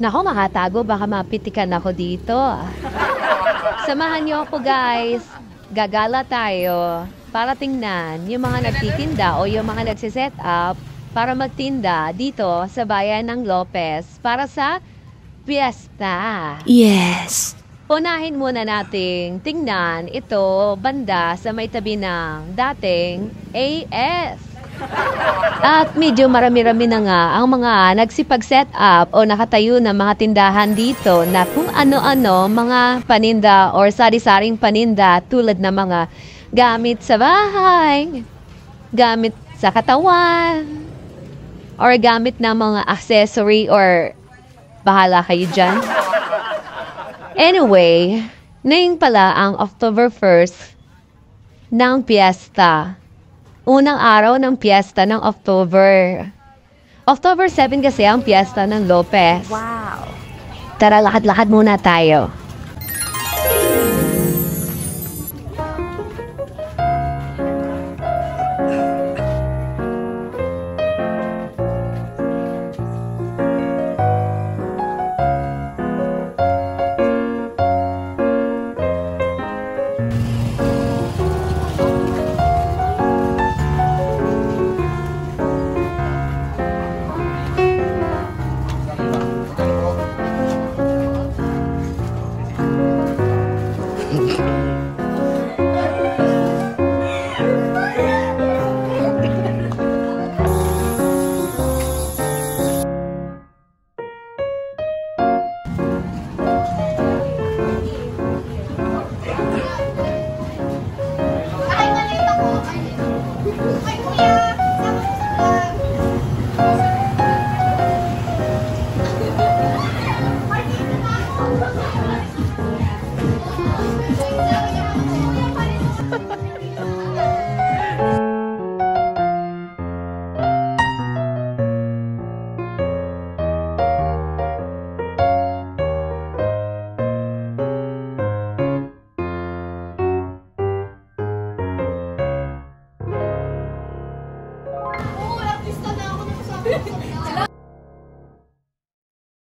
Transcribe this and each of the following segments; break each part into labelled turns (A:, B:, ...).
A: Nako, makatago. Baka mapitikan ako dito. Samahan niyo ako, guys. Gagala tayo para tingnan yung mga nagtitinda o yung mga nagsiset up para magtinda dito sa bayan ng Lopez para sa piyesta.
B: Yes.
A: Unahin muna nating tingnan ito banda sa may tabi ng dating AS. At medyo marami-rami na nga ang mga nagsipag-set up o nakatayo na mga tindahan dito na kung ano-ano mga paninda or sari-saring paninda tulad ng mga gamit sa bahay, gamit sa katawan, or gamit na mga accessory or bahala kayo dyan. Anyway, ngayon pala ang October 1st ng piyesta. Unang araw ng piyesta ng October. October 7 kasi ang piyesta ng Lopez.
B: Wow.
A: Tara, lakad-lakad muna tayo.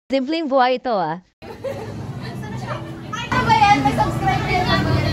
A: Simpleng buhay ito, ah.
C: Ay, ba yan? May subscribe din naman.